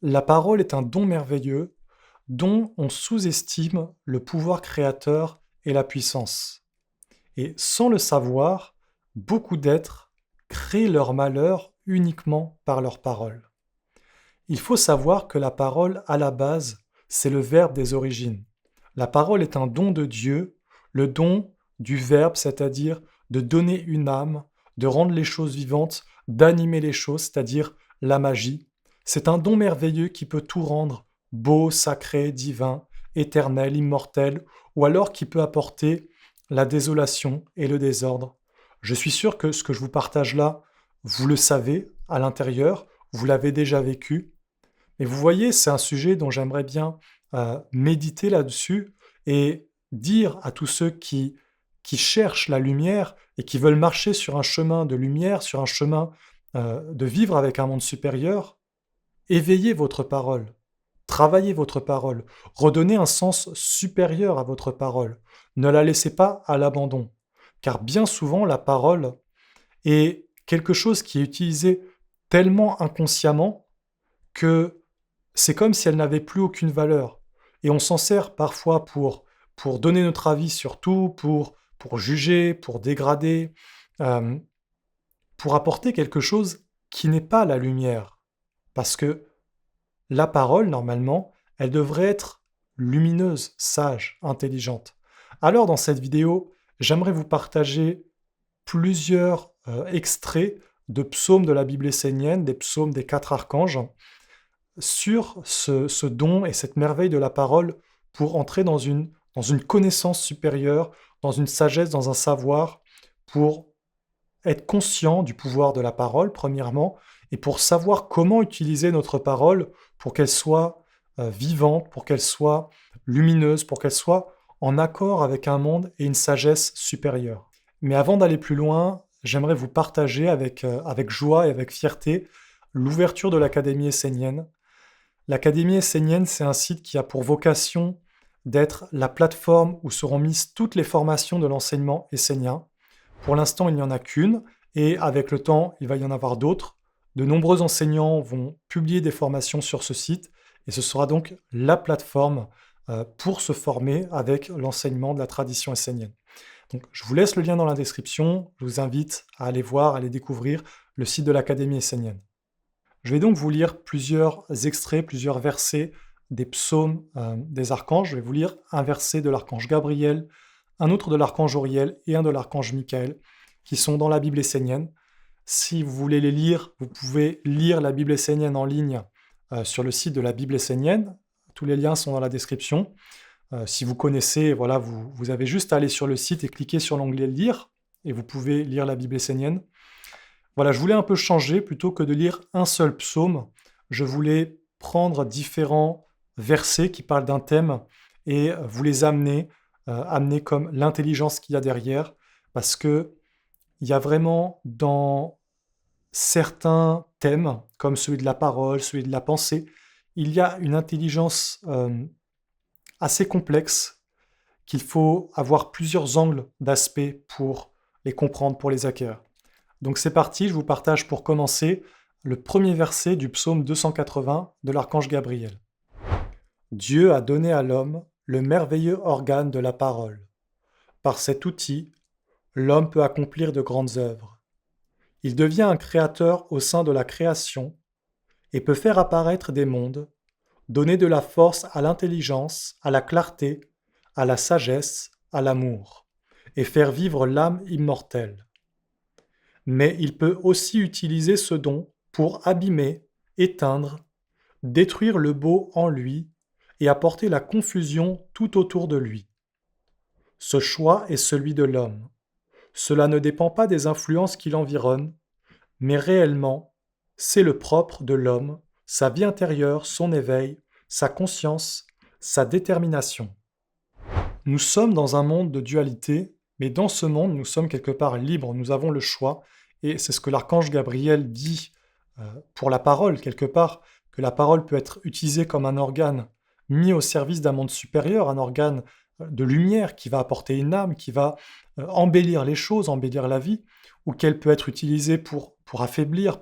La parole est un don merveilleux dont on sous-estime le pouvoir créateur et la puissance. Et sans le savoir, beaucoup d'êtres créent leur malheur uniquement par leur parole. Il faut savoir que la parole, à la base, c'est le verbe des origines. La parole est un don de Dieu, le don du verbe, c'est-à-dire de donner une âme, de rendre les choses vivantes, d'animer les choses, c'est-à-dire la magie. C'est un don merveilleux qui peut tout rendre beau, sacré, divin, éternel, immortel, ou alors qui peut apporter la désolation et le désordre. Je suis sûr que ce que je vous partage là, vous le savez à l'intérieur, vous l'avez déjà vécu, et vous voyez, c'est un sujet dont j'aimerais bien méditer là-dessus et dire à tous ceux qui cherchent la lumière et qui veulent marcher sur un chemin de lumière, sur un chemin de vivre avec un monde supérieur, éveillez votre parole, travaillez votre parole, redonnez un sens supérieur à votre parole. Ne la laissez pas à l'abandon, car bien souvent la parole est quelque chose qui est utilisé tellement inconsciemment que c'est comme si elle n'avait plus aucune valeur. Et on s'en sert parfois pour donner notre avis sur tout, pour juger, pour dégrader, euh, pour apporter quelque chose qui n'est pas la lumière. Parce que la parole, normalement, elle devrait être lumineuse, sage, intelligente. Alors dans cette vidéo, j'aimerais vous partager plusieurs extraits de psaumes de la Bible essénienne, des psaumes des 4 archanges, sur ce don et cette merveille de la parole pour entrer dans une connaissance supérieure, dans une sagesse, dans un savoir, pour être conscient du pouvoir de la parole, premièrement, et pour savoir comment utiliser notre parole pour qu'elle soit vivante, pour qu'elle soit lumineuse, pour qu'elle soit en accord avec un monde et une sagesse supérieure. Mais avant d'aller plus loin, j'aimerais vous partager avec joie et avec fierté l'ouverture de l'Académie essénienne. L'Académie essénienne, c'est un site qui a pour vocation d'être la plateforme où seront mises toutes les formations de l'enseignement essénien. Pour l'instant, il n'y en a qu'une, et avec le temps, il va y en avoir d'autres. De nombreux enseignants vont publier des formations sur ce site, et ce sera donc la plateforme pour se former avec l'enseignement de la tradition essénienne. Donc, je vous laisse le lien dans la description. Je vous invite à aller voir, à aller découvrir le site de l'Académie essénienne. Je vais donc vous lire plusieurs extraits, plusieurs versets des psaumes des archanges. Je vais vous lire un verset de l'archange Gabriel, un autre de l'archange Auriel et un de l'archange Michael, qui sont dans la Bible essénienne. Si vous voulez les lire, vous pouvez lire la Bible essénienne en ligne sur le site de la Bible essénienne. Tous les liens sont dans la description. Si vous connaissez, voilà, vous avez juste à aller sur le site et cliquer sur l'onglet Lire, et vous pouvez lire la Bible essénienne. Voilà, je voulais un peu changer, plutôt que de lire un seul psaume, je voulais prendre différents versets qui parlent d'un thème et vous les amener comme l'intelligence qu'il y a derrière, parce que il y a vraiment dans certains thèmes, comme celui de la parole, celui de la pensée, il y a une intelligence assez complexe qu'il faut avoir plusieurs angles d'aspect pour les comprendre, pour les acquérir. Donc c'est parti, je vous partage pour commencer le premier verset du psaume 280 de l'archange Gabriel. Dieu a donné à l'homme le merveilleux organe de la parole. Par cet outil, l'homme peut accomplir de grandes œuvres. Il devient un créateur au sein de la création et peut faire apparaître des mondes, donner de la force à l'intelligence, à la clarté, à la sagesse, à l'amour, et faire vivre l'âme immortelle. Mais il peut aussi utiliser ce don pour abîmer, éteindre, détruire le beau en lui et apporter la confusion tout autour de lui. Ce choix est celui de l'homme. Cela ne dépend pas des influences qui l'environnent, mais réellement, c'est le propre de l'homme, sa vie intérieure, son éveil, sa conscience, sa détermination. Nous sommes dans un monde de dualité, mais dans ce monde, nous sommes quelque part libres, nous avons le choix, et c'est ce que l'archange Gabriel dit pour la parole, quelque part, que la parole peut être utilisée comme un organe mis au service d'un monde supérieur, un organe de lumière qui va apporter une âme, qui va embellir les choses, embellir la vie, ou qu'elle peut être utilisée pour affaiblir,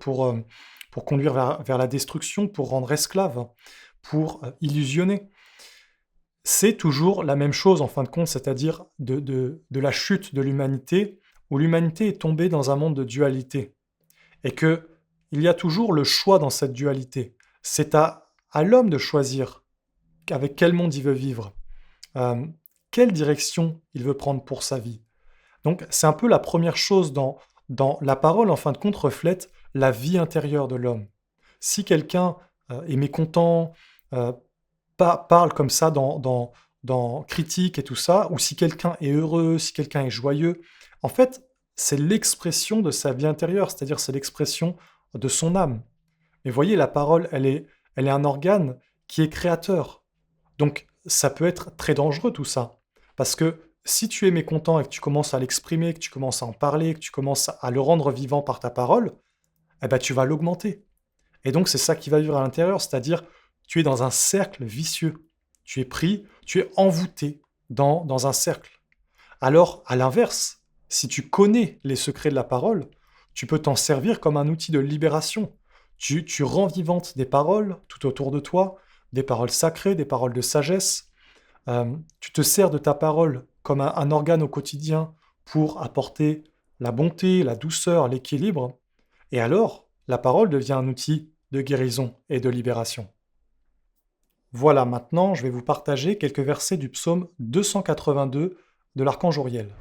pour conduire vers la destruction, pour rendre esclave, pour illusionner. C'est toujours la même chose en fin de compte, c'est-à-dire de la chute de l'humanité, où l'humanité est tombée dans un monde de dualité, et que il y a toujours le choix dans cette dualité. C'est à l'homme de choisir avec quel monde il veut vivre, euh, quelle direction il veut prendre pour sa vie. Donc c'est un peu la première chose dans la parole, en fin de compte, reflète la vie intérieure de l'homme. Si quelqu'un est mécontent, euh, parle comme ça dans critique et tout ça, ou si quelqu'un est heureux, si quelqu'un est joyeux, en fait, c'est l'expression de sa vie intérieure, c'est-à-dire c'est l'expression de son âme. Mais voyez, la parole, elle est un organe qui est créateur. Donc, ça peut être très dangereux tout ça. Parce que si tu es mécontent et que tu commences à l'exprimer, que tu commences à en parler, que tu commences à le rendre vivant par ta parole, eh ben, tu vas l'augmenter. Et donc, c'est ça qui va vivre à l'intérieur, c'est-à-dire tu es dans un cercle vicieux. Tu es pris, tu es envoûté dans un cercle. Alors, à l'inverse, si tu connais les secrets de la parole, tu peux t'en servir comme un outil de libération. Tu rends vivantes des paroles tout autour de toi, des paroles sacrées, des paroles de sagesse. Tu te sers de ta parole comme un organe au quotidien pour apporter la bonté, la douceur, l'équilibre. Et alors, la parole devient un outil de guérison et de libération. Voilà, maintenant, je vais vous partager quelques versets du psaume 282 de l'archange Uriel.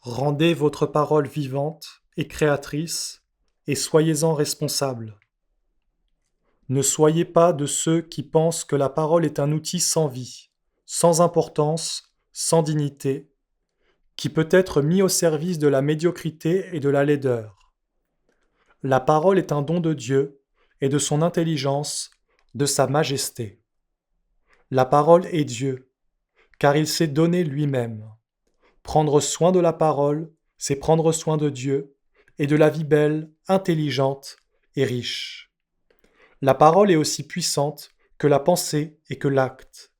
Rendez votre parole vivante et créatrice, et soyez-en responsables. Ne soyez pas de ceux qui pensent que la parole est un outil sans vie, sans importance, sans dignité, qui peut être mis au service de la médiocrité et de la laideur. La parole est un don de Dieu et de son intelligence, de sa majesté. La parole est Dieu, car il s'est donné lui-même. Prendre soin de la parole, c'est prendre soin de Dieu et de la vie belle, intelligente et riche. La parole est aussi puissante que la pensée et que l'acte.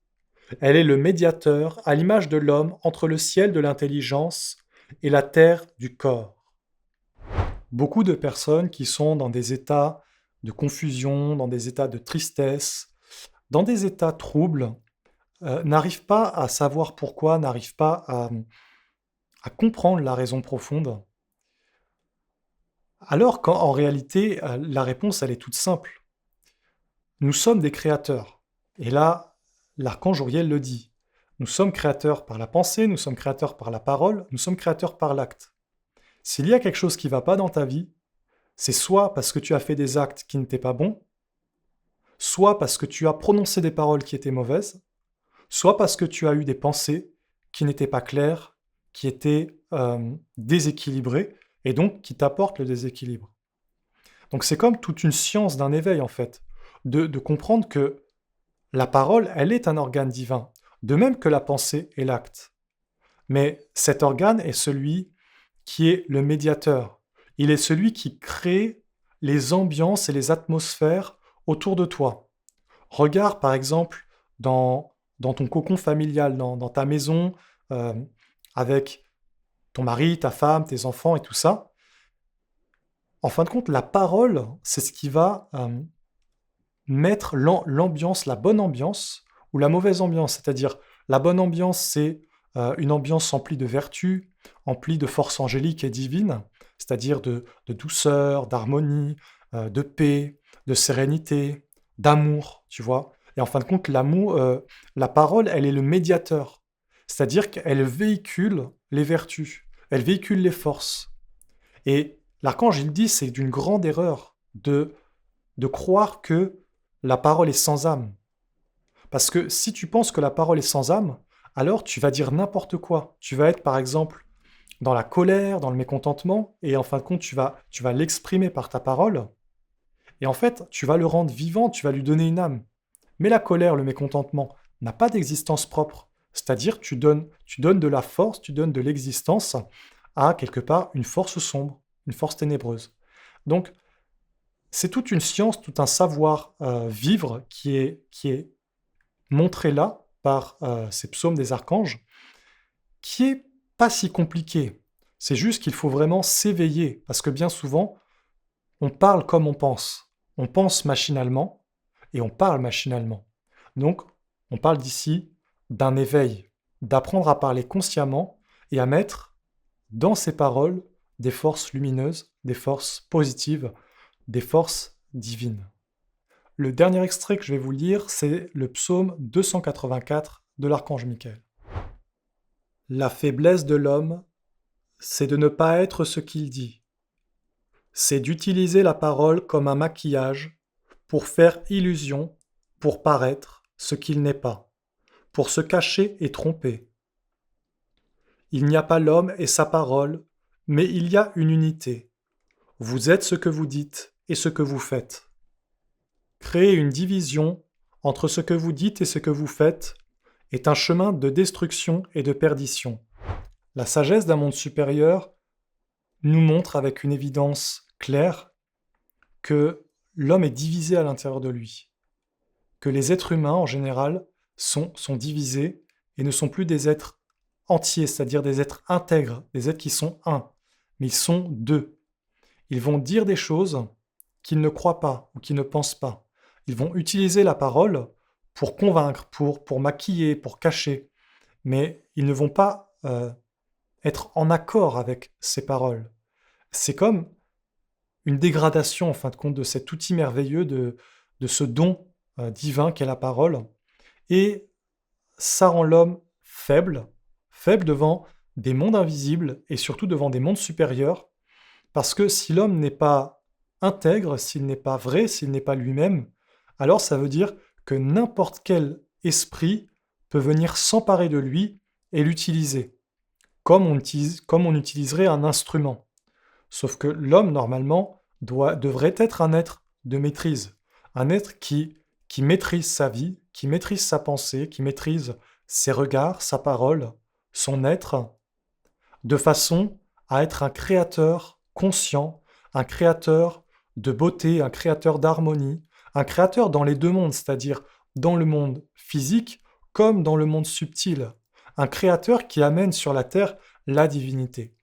Elle est le médiateur à l'image de l'homme entre le ciel de l'intelligence et la terre du corps. Beaucoup de personnes qui sont dans des états de confusion, dans des états de tristesse, dans des états troubles, n'arrivent pas à savoir pourquoi, n'arrivent pas à comprendre la raison profonde, alors qu'en réalité, la réponse, elle est toute simple. Nous sommes des créateurs. Et là, l'archange Uriel le dit. Nous sommes créateurs par la pensée, nous sommes créateurs par la parole, nous sommes créateurs par l'acte. S'il y a quelque chose qui ne va pas dans ta vie, c'est soit parce que tu as fait des actes qui n'étaient pas bons, soit parce que tu as prononcé des paroles qui étaient mauvaises, soit parce que tu as eu des pensées qui n'étaient pas claires, qui étaient déséquilibrées, et donc qui t'apportent le déséquilibre. Donc c'est comme toute une science d'un éveil en fait, de comprendre que la parole, elle est un organe divin, de même que la pensée et l'acte. Mais cet organe est celui qui est le médiateur. Il est celui qui crée les ambiances et les atmosphères autour de toi. Regarde par exemple dans ton cocon familial, dans ta maison, euh, avec ton mari, ta femme, tes enfants et tout ça. En fin de compte, la parole, c'est ce qui va mettre l'ambiance, la bonne ambiance ou la mauvaise ambiance. C'est-à-dire, la bonne ambiance, c'est une ambiance emplie de vertu, emplie de force angélique et divine, c'est-à-dire de douceur, d'harmonie, de paix, de sérénité, d'amour, tu vois. Et en fin de compte, l'amour, la parole, elle est le médiateur. C'est-à-dire qu'elle véhicule les vertus, elle véhicule les forces. Et l'archange, il dit, c'est d'une grande erreur de croire que la parole est sans âme. Parce que si tu penses que la parole est sans âme, alors tu vas dire n'importe quoi. Tu vas être, par exemple, dans la colère, dans le mécontentement, et en fin de compte, tu vas l'exprimer par ta parole, et en fait, tu vas le rendre vivant, tu vas lui donner une âme. Mais la colère, le mécontentement, n'a pas d'existence propre. C'est-à-dire, tu donnes de la force, tu donnes de l'existence à, quelque part, une force sombre, une force ténébreuse. Donc, c'est toute une science, tout un savoir vivre qui est montré là par ces psaumes des archanges, qui est pas si compliqué. C'est juste qu'il faut vraiment s'éveiller, parce que bien souvent, On parle comme on pense. On pense machinalement et on parle machinalement. Donc, on parle d'ici d'un éveil, d'apprendre à parler consciemment et à mettre dans ses paroles des forces lumineuses, des forces positives, des forces divines. Le dernier extrait que je vais vous lire, c'est le psaume 284 de l'archange Michael. La faiblesse de l'homme, c'est de ne pas être ce qu'il dit. C'est d'utiliser la parole comme un maquillage pour faire illusion, pour paraître ce qu'il n'est pas, pour se cacher et tromper. Il n'y a pas l'homme et sa parole, mais il y a une unité. Vous êtes ce que vous dites et ce que vous faites. Créer une division entre ce que vous dites et ce que vous faites est un chemin de destruction et de perdition. La sagesse d'un monde supérieur nous montre avec une évidence claire que l'homme est divisé à l'intérieur de lui, que les êtres humains en général sont divisés et ne sont plus des êtres entiers, c'est-à-dire des êtres intègres, des êtres qui sont un, mais ils sont deux. Ils vont dire des choses qu'ils ne croient pas ou qu'ils ne pensent pas. Ils vont utiliser la parole pour convaincre, pour maquiller, pour cacher, mais ils ne vont pas être en accord avec ces paroles. C'est comme une dégradation, en fin de compte, de cet outil merveilleux, de ce don divin qu'est la parole, et ça rend l'homme faible, faible devant des mondes invisibles et surtout devant des mondes supérieurs, parce que si l'homme n'est pas intègre, s'il n'est pas vrai, s'il n'est pas lui-même, alors ça veut dire que n'importe quel esprit peut venir s'emparer de lui et l'utiliser, comme on utiliserait un instrument. Sauf que l'homme, normalement, devrait être un être de maîtrise, un être qui maîtrise sa vie, qui maîtrise sa pensée, qui maîtrise ses regards, sa parole, son être, de façon à être un créateur conscient, un créateur de beauté, un créateur d'harmonie, un créateur dans les deux mondes, c'est-à-dire dans le monde physique comme dans le monde subtil, un créateur qui amène sur la terre la divinité.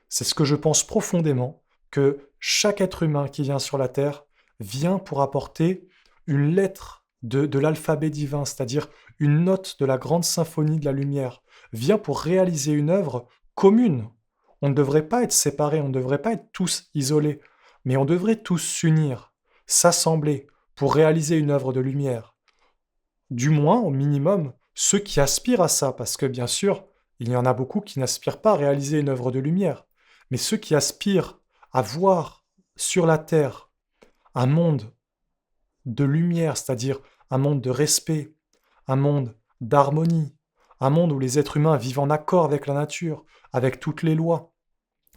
C'est ce que je pense profondément, que chaque être humain qui vient sur la terre vient pour apporter une lettre de l'alphabet divin, c'est-à-dire une note de la grande symphonie de la lumière, vient pour réaliser une œuvre commune. On ne devrait pas être séparés, on ne devrait pas être tous isolés, mais on devrait tous s'unir, s'assembler pour réaliser une œuvre de lumière. Du moins, au minimum, ceux qui aspirent à ça, parce que bien sûr, il y en a beaucoup qui n'aspirent pas à réaliser une œuvre de lumière, mais ceux qui aspirent à voir sur la terre un monde de lumière, c'est-à-dire un monde de respect, un monde d'harmonie, un monde où les êtres humains vivent en accord avec la nature, avec toutes les lois,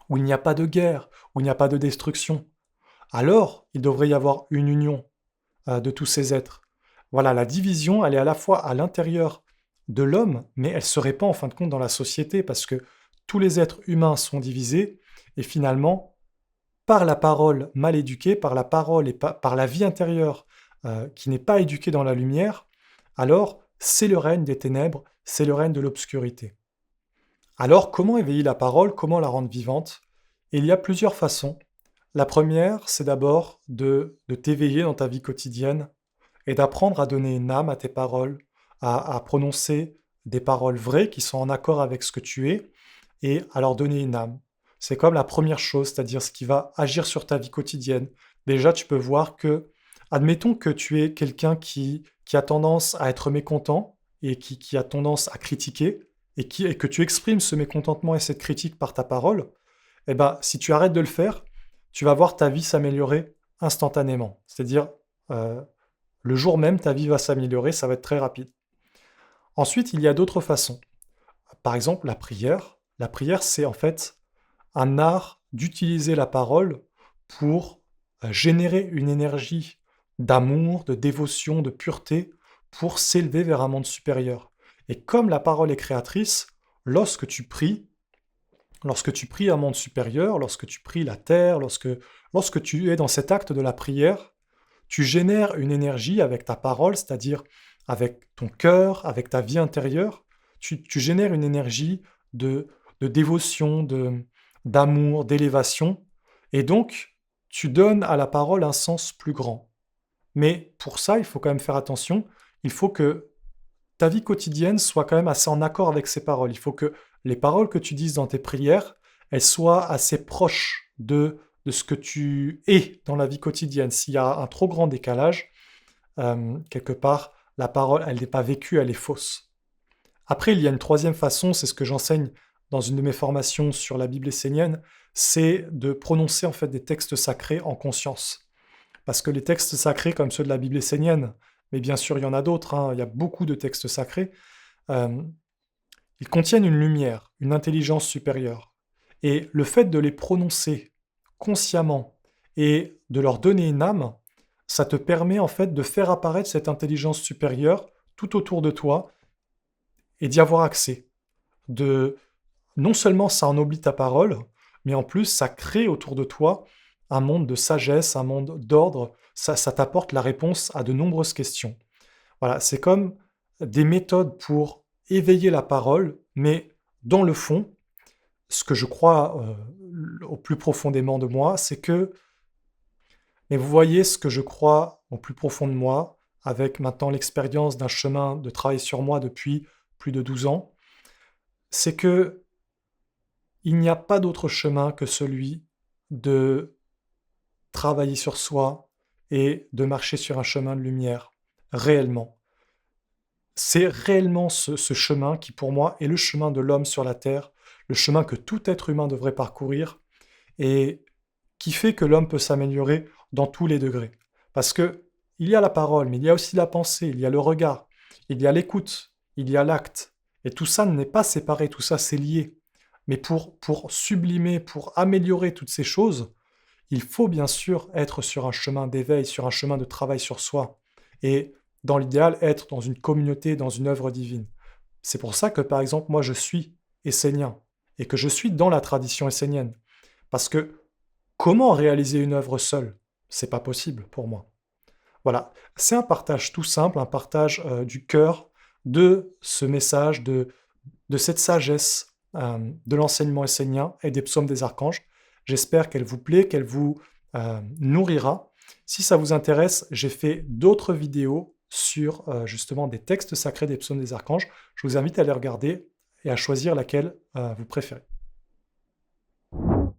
où il n'y a pas de guerre, où il n'y a pas de destruction, alors il devrait y avoir une union de tous ces êtres. Voilà, la division, elle est à la fois à l'intérieur de l'homme, mais elle se répand en fin de compte dans la société, parce que tous les êtres humains sont divisés, et finalement, par la parole mal éduquée, par la parole et par la vie intérieure qui n'est pas éduquée dans la lumière, alors c'est le règne des ténèbres, c'est le règne de l'obscurité. Alors comment éveiller la parole, comment la rendre vivante? Il y a plusieurs façons. La première, c'est d'abord de t'éveiller dans ta vie quotidienne et d'apprendre à donner une âme à tes paroles, à prononcer des paroles vraies qui sont en accord avec ce que tu es et à leur donner une âme. C'est comme la première chose, c'est-à-dire ce qui va agir sur ta vie quotidienne. Déjà, tu peux voir que, admettons que tu es quelqu'un qui a tendance à être mécontent et qui a tendance à critiquer et que tu exprimes ce mécontentement et cette critique par ta parole, eh ben, si tu arrêtes de le faire, tu vas voir ta vie s'améliorer instantanément. C'est-à-dire, euh, le jour même, ta vie va s'améliorer, ça va être très rapide. Ensuite, il y a d'autres façons. Par exemple, la prière. La prière, c'est en fait un art d'utiliser la parole pour générer une énergie d'amour, de dévotion, de pureté, pour s'élever vers un monde supérieur. Et comme la parole est créatrice, lorsque tu pries, lorsque tu pries un monde supérieur, lorsque tu pries la terre, lorsque tu es dans cet acte de la prière, tu génères une énergie avec ta parole, c'est-à-dire avec ton cœur, avec ta vie intérieure, tu génères une énergie de dévotion, d'amour, d'élévation, et donc tu donnes à la parole un sens plus grand. Mais pour ça, il faut quand même faire attention. Il faut que ta vie quotidienne soit quand même assez en accord avec ces paroles. Il faut que les paroles que tu dises dans tes prières, elles soient assez proches de ce que tu es dans la vie quotidienne. S'il y a un trop grand décalage, quelque part, la parole, elle n'est pas vécue, elle est fausse. Après, il y a une troisième façon, c'est ce que j'enseigne dans une de mes formations sur la Bible essénienne, c'est de prononcer en fait des textes sacrés en conscience. Parce que les textes sacrés, comme ceux de la Bible essénienne, mais bien sûr il y en a d'autres, hein, il y a beaucoup de textes sacrés, euh, ils contiennent une lumière, une intelligence supérieure. Et le fait de les prononcer consciemment et de leur donner une âme, ça te permet en fait de faire apparaître cette intelligence supérieure tout autour de toi et d'y avoir accès. De Non seulement ça ennoblit ta parole, mais en plus ça crée autour de toi un monde de sagesse, un monde d'ordre. Ça t'apporte la réponse à de nombreuses questions. Voilà, c'est comme des méthodes pour éveiller la parole, mais dans le fond, ce que je crois au plus profondément de moi, c'est que, mais vous voyez ce que je crois au plus profond de moi, avec maintenant l'expérience d'un chemin de travail sur moi depuis plus de 12 ans, c'est que il n'y a pas d'autre chemin que celui de travailler sur soi et de marcher sur un chemin de lumière, réellement. C'est réellement ce chemin qui, pour moi, est le chemin de l'homme sur la terre, le chemin que tout être humain devrait parcourir et qui fait que l'homme peut s'améliorer dans tous les degrés. Parce que il y a la parole, mais il y a aussi la pensée, il y a le regard, il y a l'écoute, il y a l'acte. Et tout ça n'est pas séparé, tout ça c'est lié. Mais pour sublimer, pour améliorer toutes ces choses, il faut bien sûr être sur un chemin d'éveil, sur un chemin de travail sur soi. Et dans l'idéal, être dans une communauté, dans une œuvre divine. C'est pour ça que, par exemple, moi, je suis essénien et que je suis dans la tradition essénienne. Parce que comment réaliser une œuvre seule? C'est pas possible pour moi. Voilà, c'est un partage tout simple, un partage du cœur de ce message, de cette sagesse de l'enseignement essénien et des psaumes des archanges. J'espère qu'elle vous plaît, qu'elle vous nourrira. Si ça vous intéresse, j'ai fait d'autres vidéos sur justement des textes sacrés des psaumes des archanges. Je vous invite à les regarder et à choisir laquelle vous préférez.